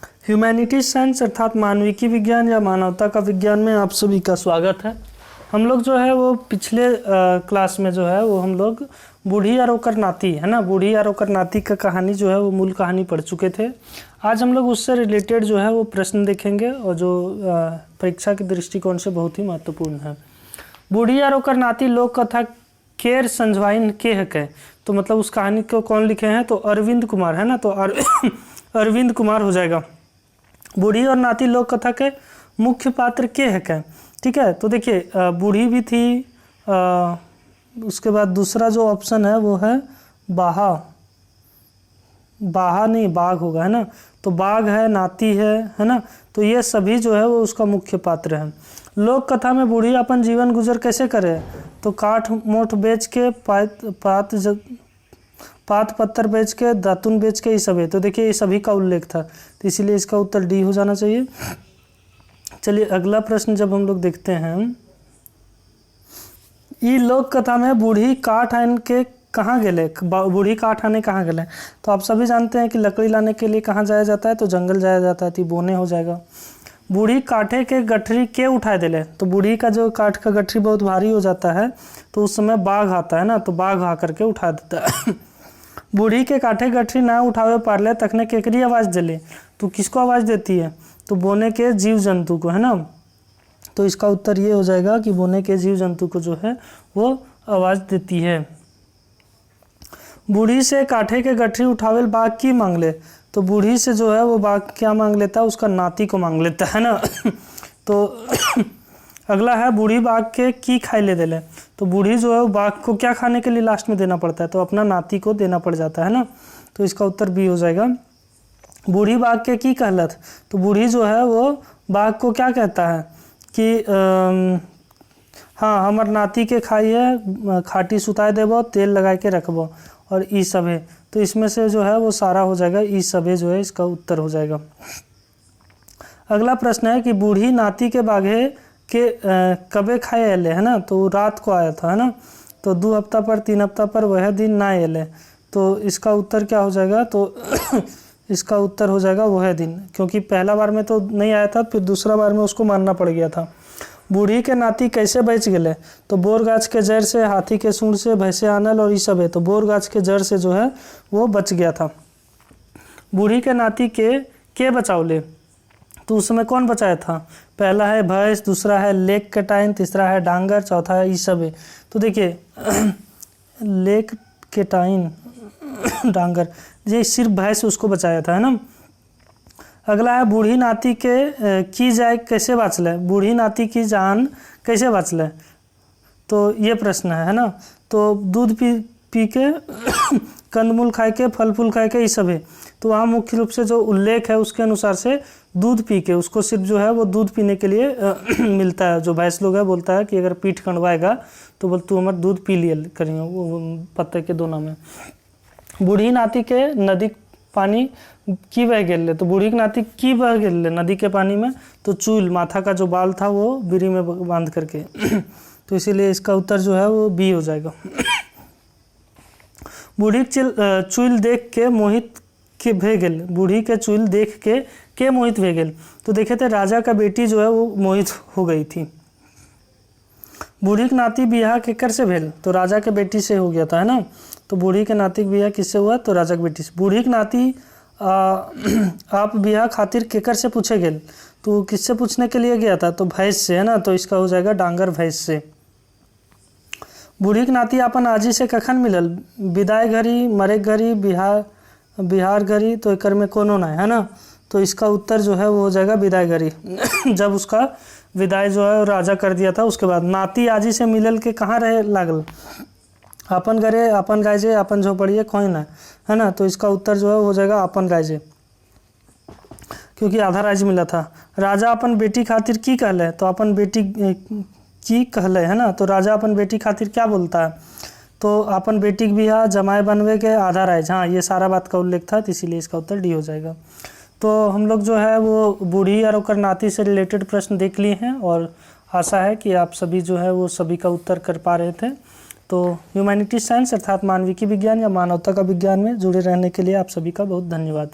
Humanities science अर्थात मानविकी विज्ञान या मानवता का विज्ञान में आप सभी का स्वागत है। हम लोग जो है वो पिछले क्लास में जो है वो हम लोग बूढ़ी और ओकर नाती है ना, बूढ़ी और ओकर नाती का कहानी जो है वो मूल कहानी पढ़ चुके थे। आज हम लोग उससे रिलेटेड जो है वो प्रश्न देखेंगे और जो परीक्षा के दृष्टिकोण से बहुत ही महत्वपूर्ण है। बूढ़ी और ओकर नाती लोक कथा केर संजवाइन के हके, तो मतलब उस कहानी को कौन लिखे हैं, तो अरविंद कुमार है ना, तो अरविंद कुमार हो जाएगा। बूढ़ी और नाती लोक कथा के मुख्य पात्र के हके, ठीक है। तो देखिए बूढ़ी भी थी, उसके बाद दूसरा जो ऑप्शन है वो है बाहा नहीं बाघ होगा, है ना, तो बाघ है, नाती है ना, तो ये सभी जो है वो उसका मुख्य पात्र है। लोक कथा में बूढ़ी अपन जीवन गुजर कैसे करे, तो काठ मोठ बेच के पात पत्थर बेच के दातुन बेच के ये सब है। तो देखिए ये सभी का उल्लेख था, तो इसीलिए इसका उत्तर डी हो जाना चाहिए। चलिए अगला प्रश्न जब हम लोग देखते हैं, ई लोक कथा में बूढ़ी काठ आने के कहाँ गए, बूढ़ी काठ आने कहाँ गए, तो आप सभी जानते हैं कि लकड़ी लाने के लिए कहाँ जाया जाता है, तो जंगल जाया जाता है, तो बोने हो जाएगा। बूढ़ी काठे के गठरी के उठाए दिले, तो बूढ़ी का जो काठ का गठरी बहुत भारी हो जाता है तो उस समय बाघ आता है ना, तो बाघ आकर के उठा देता है। बूढ़ी के काठे गठरी ना उठावे पारले तखने केकरी आवाज़ दिले, तो किसको आवाज़ देती है, तो बोने के जीव जंतु को, है ना। तो इसका उत्तर ये हो जाएगा कि बोने के जीव जंतु को जो है वो आवाज़ देती है। बूढ़ी से काठे के गठरी उठावे बाघ की मांग ले, तो बूढ़ी से जो है वो बाघ क्या मांग लेता है, उसका नाती को मांग लेता है ना। तो अगला है बूढ़ी बाघ के की खाई ले दे ले, तो बूढ़ी जो है वो बाघ को क्या खाने के लिए लास्ट में देना पड़ता है, तो अपना नाती को देना पड़ जाता है ना, तो इसका उत्तर बी हो जाएगा। बूढ़ी बाघ के की कहलत, तो बूढ़ी जो है वो बाघ को क्या कहता है कि हाँ हमर नाती के खाइए, खाटी सुताए देबो, तेल लगा के रखबो, और ई सब है, तो इसमें से जो है वो सारा हो जाएगा, ई सब है जो है इसका उत्तर हो जाएगा। अगला प्रश्न है कि बूढ़ी नाती के बाघे के कबे खाए एले, है ना, तो रात को आया था, है ना, तो 2 हफ्ता पर 3 हफ्ता पर वह दिन ना एले, तो इसका उत्तर क्या हो जाएगा, तो इसका उत्तर हो जाएगा वह दिन, क्योंकि पहला बार में तो नहीं आया था, फिर दूसरा बार में उसको मारना पड़ गया था। बूढ़ी के नाती कैसे बच गए, तो बोर गाछ के जड़ से, हाथी के सूंड से, भैंसे आनल और ये सब है, तो बोर गाछ के जड़ से जो है वो बच गया था। बूढ़ी के नाती के बचावले, तो उस समय कौन बचाया था, पहला है भैंस, दूसरा है लेक केटाइन, तीसरा है डांगर, चौथा है ये सब है। तो देखिए लेक केटाइन डांगर, ये सिर्फ भैंस उसको बचाया था, है ना। अगला है बूढ़ी नाती के की जाए कैसे बाँचले, बूढ़ी नाती की जान कैसे बाँचले, तो ये प्रश्न है ना। तो दूध पी के कंदमूल खाए के, फल फूल खाए के, ये सब है, तो वहाँ मुख्य रूप से जो उल्लेख है उसके अनुसार से दूध पी के, उसको सिर्फ जो है वो दूध पीने के लिए मिलता है। जो भैंस लोग है बोलता है कि अगर पीठ कड़वाएगा तो बोल तू हमारा दूध पी लिया करिए, वो पत्ते के दोनों में। बूढ़ी नाती के नदी पानी की बह गेले, तो बूढ़ी की नाती की बह गेले नदी के पानी में, तो चूल माथा का जो बाल था वो बीड़ी में बांध करके, तो इसीलिए इसका उत्तर जो है वो बी हो जाएगा। बूढ़ी चूल देख के मोहित के भे गेल, बूढ़ी के चूल देख के मोहित भे गेल, तो देखे थे राजा का बेटी जो है वो मोहित हो गई थी। बूढ़ी के नाती बियाह केकर से भेल, तो राजा के बेटी से हो गया था, है ना, तो बूढ़ी के नाती बियाह किससे हुआ, तो राजा के बेटी से। बूढ़ी के नाती आप बियाह खातिर केकर से पूछे गेल, तो किससे पूछने के लिए गया था, तो भैंस से, है ना, तो इसका हो जाएगा डांगर भैंस से। बूढ़ी के नाती अपन आजी से कखन मिलल, विदाई घड़ी, मरे घड़ी, बिहार घड़ी, तो एकर में कोनो ना है ना, तो इसका उत्तर जो है वो हो जाएगा विदाई घड़ी। जब उसका विदाई जो है राजा कर दिया था उसके बाद। नाती आजी से मिलल के कहाँ रहे लागल, अपन घरे, अपन राजे, अपन झोपड़िए खोई ना, है ना, तो इसका उत्तर जो है हो जाएगा अपन राजे, क्योंकि आधा राज्य मिला था। राजा अपन बेटी खातिर की कहले, तो अपन बेटी की कहले, है ना, तो राजा अपन बेटी खातिर क्या बोलता है, तो अपन बेटी के बियाह जमाए बनवे के आधा राज्य, हाँ ये सारा बात का उल्लेख था, तो इसीलिए इसका उत्तर डी हो जाएगा। तो हम लोग जो है वो बूढ़ी और ओकर नाती से रिलेटेड प्रश्न देख लिए हैं, और आशा है कि आप सभी जो है वो सभी का उत्तर कर पा रहे थे। तो ह्यूमैनिटीज साइंस अर्थात मानविकी विज्ञान या मानवता का विज्ञान में जुड़े रहने के लिए आप सभी का बहुत धन्यवाद।